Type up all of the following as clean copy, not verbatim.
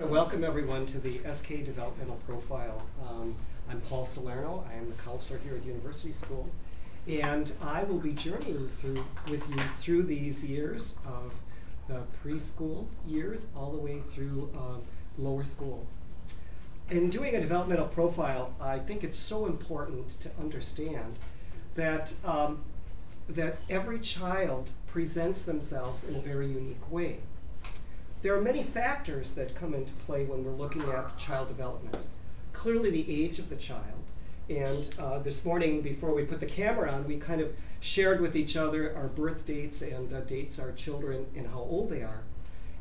Welcome everyone to the SK Developmental Profile. I'm Paul Salerno. I am the counselor here at University School, and I will be journeying with you through these years of the preschool years all the way through lower school. In doing a developmental profile, I think it's so important to understand that that every child presents themselves in a very unique way. There are many factors that come into play when we're looking at child development. Clearly the age of the child. And this morning, before we put the camera on, we kind of shared with each other our birth dates and the dates our children and how old they are.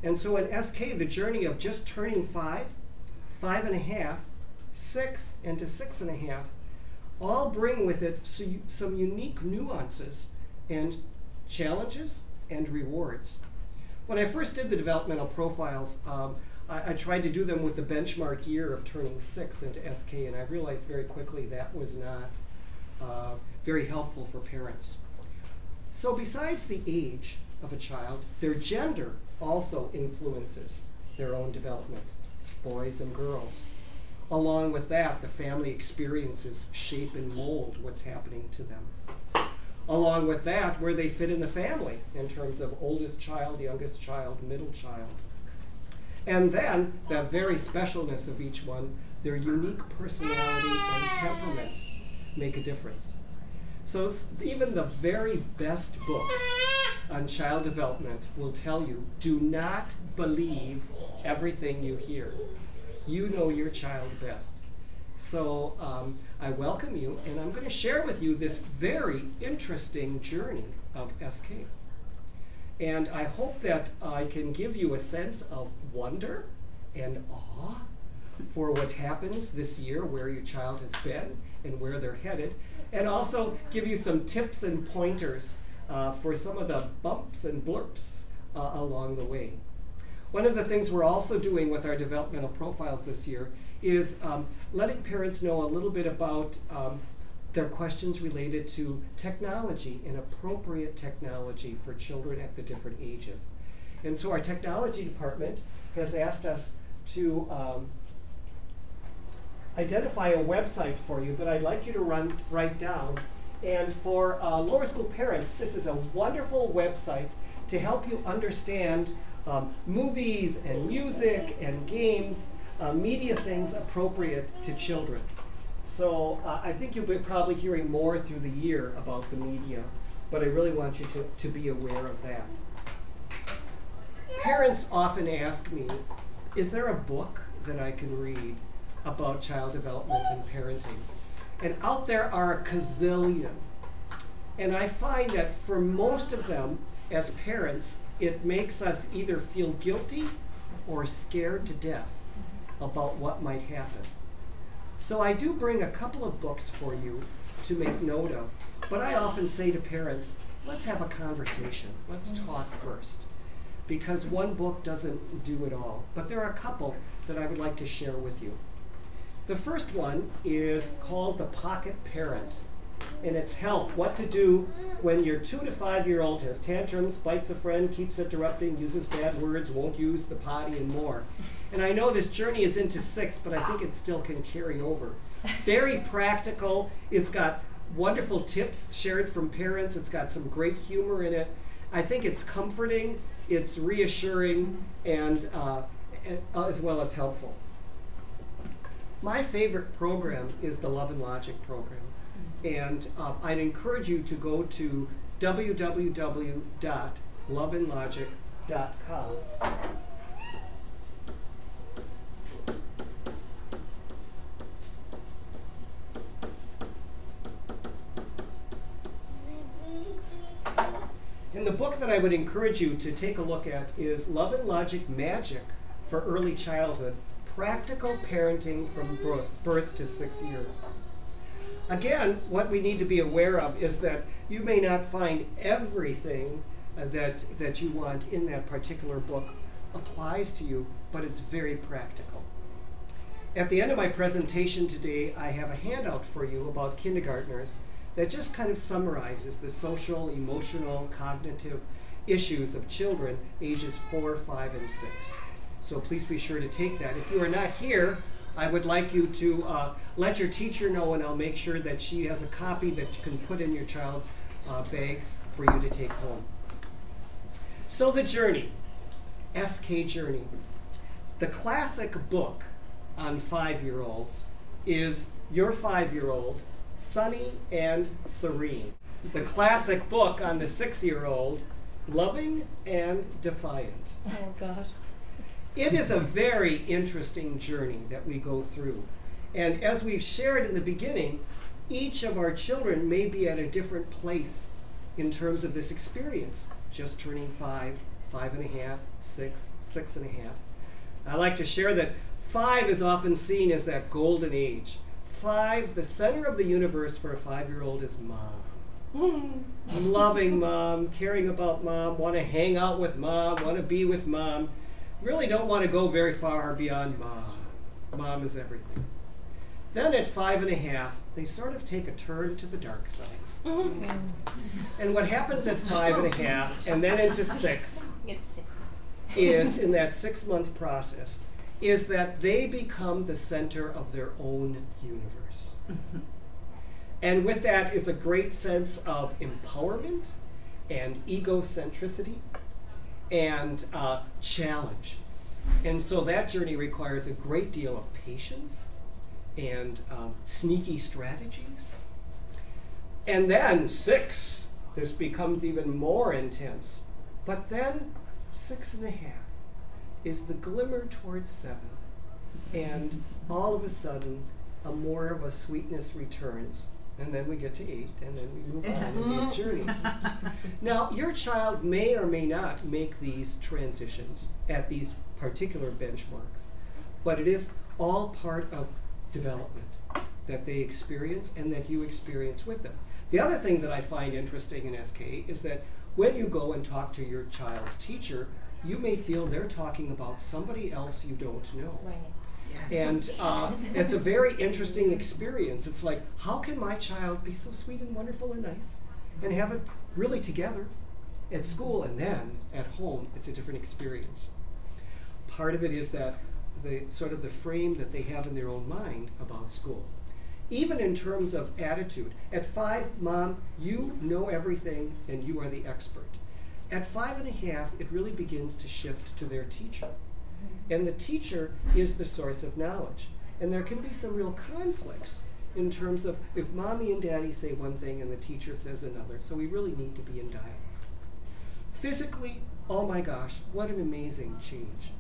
And so in SK, the journey of just turning 5, 5 and a half, 6, and to 6 and a half, all bring with it some unique nuances and challenges and rewards. When I first did the developmental profiles, I tried to do them with the benchmark year of turning 6 into SK, and I realized very quickly that was not very helpful for parents. So besides the age of a child, their gender also influences their own development, boys and girls. Along with that, the family experiences shape and mold what's happening to them. Along with that, where they fit in the family in terms of oldest child, youngest child, middle child. And then, that very specialness of each one, their unique personality and temperament make a difference. So even the very best books on child development will tell you, do not believe everything you hear. You know your child best. So I welcome you, and I'm going to share with you this very interesting journey of SK. And I hope that I can give you a sense of wonder and awe for what happens this year, where your child has been and where they're headed, and also give you some tips and pointers for some of the bumps and blurps along the way. One of the things we're also doing with our developmental profiles this year is letting parents know a little bit about their questions related to technology and appropriate technology for children at the different ages. And so our technology department has asked us to identify a website for you that I'd like you to write down. And for lower school parents, this is a wonderful website to help you understand movies and music and games, media things appropriate to children. So I think you'll be probably hearing more through the year about the media, but I really want you to be aware of that. Parents often ask me, is there a book that I can read about child development and parenting? And out there are a gazillion. And I find that for most of them, as parents, it makes us either feel guilty or scared to death about what might happen. So I do bring a couple of books for you to make note of, but I often say to parents, let's have a conversation. Let's talk first, because one book doesn't do it all. But there are a couple that I would like to share with you. The first one is called The Pocket Parent, and it's help what to do when your 2 to 5 year old has tantrums, bites a friend, keeps interrupting, uses bad words, won't use the potty, and more. And I know this journey is into 6, but I think it still can carry over. Very practical. It's got wonderful tips shared from parents. It's got some great humor in it. I think it's comforting, it's reassuring, and as well as helpful. My favorite program is the Love and Logic program. And I'd encourage you to go to www.loveandlogic.com. And the book that I would encourage you to take a look at is Love and Logic Magic for Early Childhood, Practical Parenting from Birth to 6 Years. Again, what we need to be aware of is that you may not find everything that you want in that particular book applies to you, but it's very practical. At the end of my presentation today, I have a handout for you about kindergartners that just kind of summarizes the social, emotional, cognitive issues of children ages 4, 5, and 6. So please be sure to take that. If you are not here, I would like you to let your teacher know, and I'll make sure that she has a copy that you can put in your child's bag for you to take home. So the journey, SK Journey. The classic book on 5-year-olds is Your 5-Year-Old, Sunny and Serene. The classic book on the 6-year-old, Loving and Defiant. Oh, God. It is a very interesting journey that we go through. And as we've shared in the beginning, each of our children may be at a different place in terms of this experience, just turning 5, 5.5, 6, 6.5. I like to share that 5 is often seen as that golden age. 5, the center of the universe for a 5-year-old is mom. Loving mom, caring about mom, want to hang out with mom, want to be with mom. Really don't want to go very far beyond mom. Mom is everything. Then at 5.5, they sort of take a turn to the dark side. And what happens at 5.5 and then into 6 It's 6 months. is, in that 6-month process, is that they become the center of their own universe. And with that is a great sense of empowerment and egocentricity and challenge. And so that journey requires a great deal of patience and sneaky strategies. And then 6, this becomes even more intense. But then 6.5 is the glimmer towards 7. And all of a sudden, more of a sweetness returns. And then we get to 8, and then we move on in these journeys. Now, your child may or may not make these transitions at these particular benchmarks, but it is all part of development that they experience and that you experience with them. The other thing that I find interesting in SK is that when you go and talk to your child's teacher, you may feel they're talking about somebody else you don't know. Right. Yes. And it's a very interesting experience. It's like, how can my child be so sweet and wonderful and nice and have it really together at school, and then at home it's a different experience. Part of it is that the sort of the frame that they have in their own mind about school. Even in terms of attitude. At 5, Mom, you know everything and you are the expert. At 5.5, it really begins to shift to their teacher. And the teacher is the source of knowledge. And there can be some real conflicts in terms of if mommy and daddy say one thing and the teacher says another. So we really need to be in dialogue. Physically, oh my gosh, what an amazing change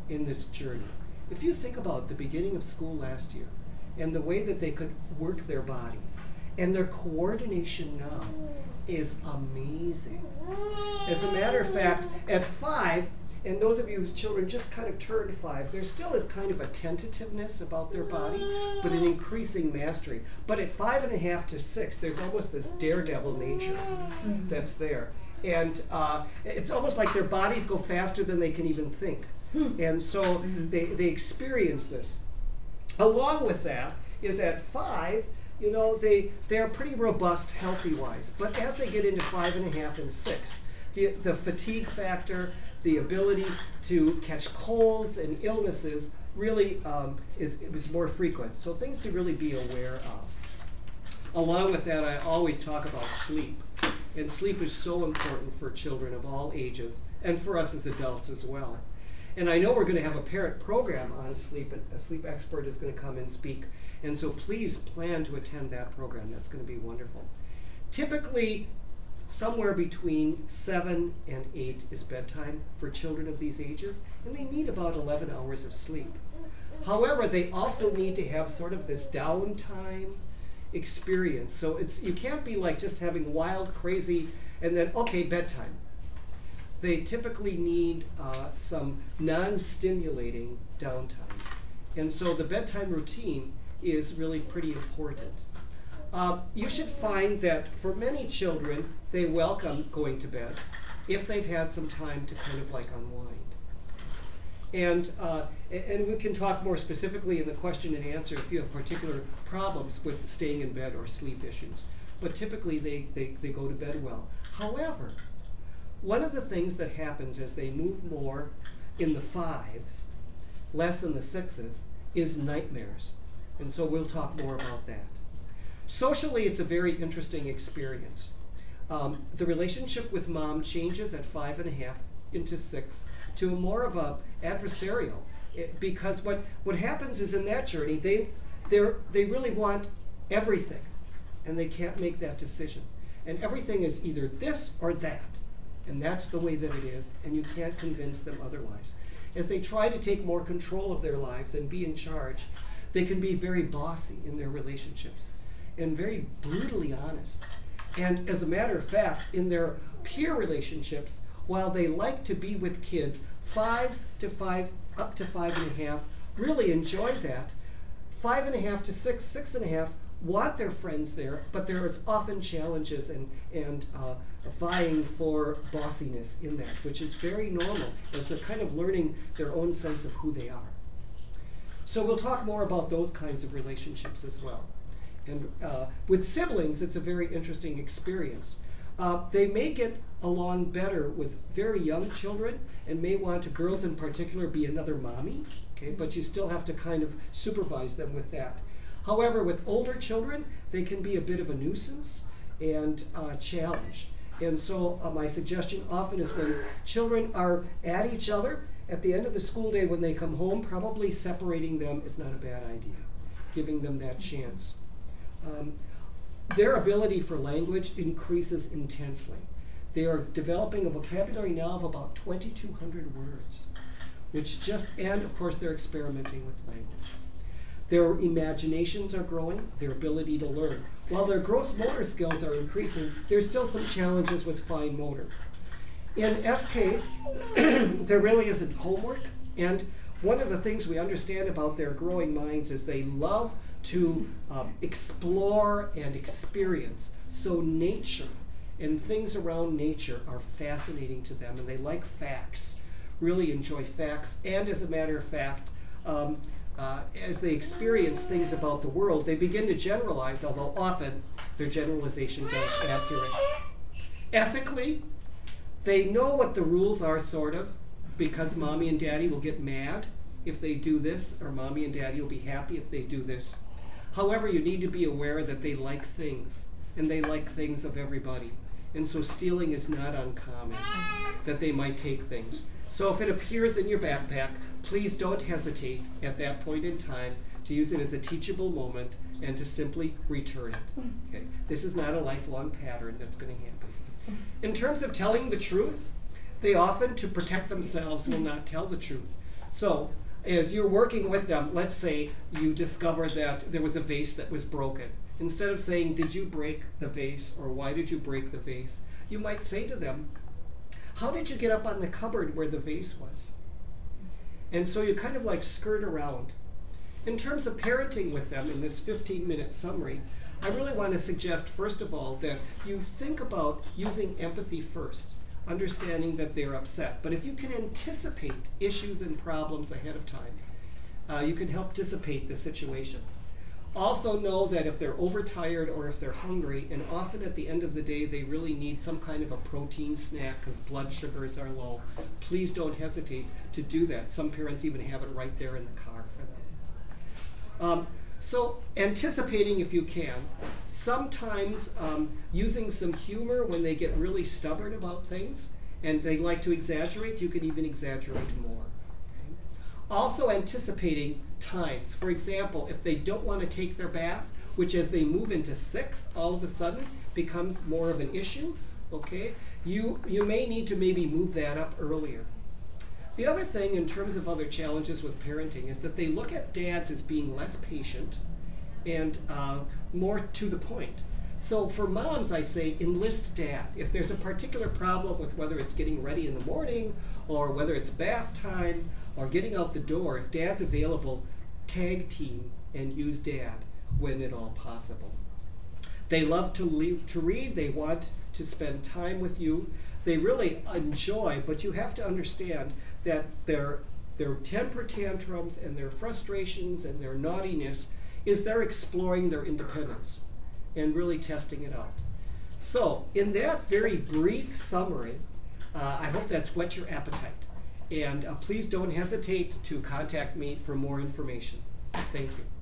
in this journey. If you think about the beginning of school last year and the way that they could work their bodies, and their coordination now is amazing. As a matter of fact, at 5, and those of you whose children just kind of turned 5, there still is kind of a tentativeness about their body, but an increasing mastery. But at 5.5 to 6, there's almost this daredevil nature that's there. And it's almost like their bodies go faster than they can even think. And so they experience this. Along with that is at 5, you know, they're pretty robust healthy-wise. But as they get into 5.5 and 6, the fatigue factor, the ability to catch colds and illnesses really is more frequent. So things to really be aware of. Along with that, I always talk about sleep. And sleep is so important for children of all ages, and for us as adults as well. And I know we're going to have a parent program on sleep, and a sleep expert is going to come and speak. And so please plan to attend that program. That's going to be wonderful. Typically, somewhere between 7 and 8 is bedtime for children of these ages, and they need about 11 hours of sleep. However, they also need to have sort of this downtime experience. So you can't be like just having wild, crazy, and then, okay, bedtime. They typically need some non-stimulating downtime. And so the bedtime routine is really pretty important. You should find that for many children, they welcome going to bed if they've had some time to kind of like unwind. And we can talk more specifically in the question and answer if you have particular problems with staying in bed or sleep issues. But typically they go to bed well. However, one of the things that happens as they move more in the 5s, less in the 6s, is nightmares. And so we'll talk more about that. Socially, it's a very interesting experience. The relationship with mom changes at 5.5 into 6 to more of a adversarial. Because what happens is in that journey, they really want everything, and they can't make that decision. And everything is either this or that, and that's the way that it is, and you can't convince them otherwise. As they try to take more control of their lives and be in charge, they can be very bossy in their relationships and very brutally honest. And as a matter of fact, in their peer relationships, while they like to be with kids, 5s to 5, up to 5.5, really enjoy that. 5.5 to 6, 6.5, want their friends there, but there is often challenges and vying for bossiness in that, which is very normal as they're kind of learning their own sense of who they are. So we'll talk more about those kinds of relationships as well. And with siblings, it's a very interesting experience. They may get along better with very young children and may want to, girls in particular, be another mommy, okay? But you still have to kind of supervise them with that. However, with older children, they can be a bit of a nuisance and challenge. And so my suggestion often is when children are at each other, at the end of the school day when they come home, probably separating them is not a bad idea, giving them that chance. Their ability for language increases intensely. They are developing a vocabulary now of about 2,200 words, and of course they're experimenting with language. Their imaginations are growing, their ability to learn. While their gross motor skills are increasing, there's still some challenges with fine motor. In SK, there really isn't homework, and one of the things we understand about their growing minds is they love to explore and experience. So nature and things around nature are fascinating to them, and they like facts, really enjoy facts, and as a matter of fact, as they experience things about the world, they begin to generalize, although often their generalizations aren't accurate. Ethically, they know what the rules are, sort of, because mommy and daddy will get mad if they do this, or mommy and daddy will be happy if they do this. However, you need to be aware that they like things, and they like things of everybody. And so stealing is not uncommon, that they might take things. So if it appears in your backpack, please don't hesitate at that point in time to use it as a teachable moment and to simply return it. Okay? This is not a lifelong pattern that's going to happen. In terms of telling the truth, they often, to protect themselves, will not tell the truth. So as you're working with them, let's say you discover that there was a vase that was broken. Instead of saying, did you break the vase, or why did you break the vase, you might say to them, how did you get up on the cupboard where the vase was? And so you kind of like skirt around. In terms of parenting with them in this 15-minute summary, I really want to suggest, first of all, that you think about using empathy first, understanding that they're upset. But if you can anticipate issues and problems ahead of time, you can help dissipate the situation. Also know that if they're overtired or if they're hungry, and often at the end of the day they really need some kind of a protein snack because blood sugars are low, please don't hesitate to do that. Some parents even have it right there in the car for them. So anticipating if you can, sometimes using some humor when they get really stubborn about things and they like to exaggerate, you can even exaggerate more. Okay? Also anticipating times. For example, if they don't want to take their bath, which as they move into 6, all of a sudden becomes more of an issue, okay, you may need to maybe move that up earlier. The other thing in terms of other challenges with parenting is that they look at dads as being less patient and more to the point. So for moms, I say enlist dad. If there's a particular problem with whether it's getting ready in the morning or whether it's bath time or getting out the door, if dad's available, tag team and use dad when at all possible. They love to read. They want to spend time with you. They really enjoy, but you have to understand that their temper tantrums and their frustrations and their naughtiness is they're exploring their independence and really testing it out. So in that very brief summary, I hope that's whet your appetite. And please don't hesitate to contact me for more information. Thank you.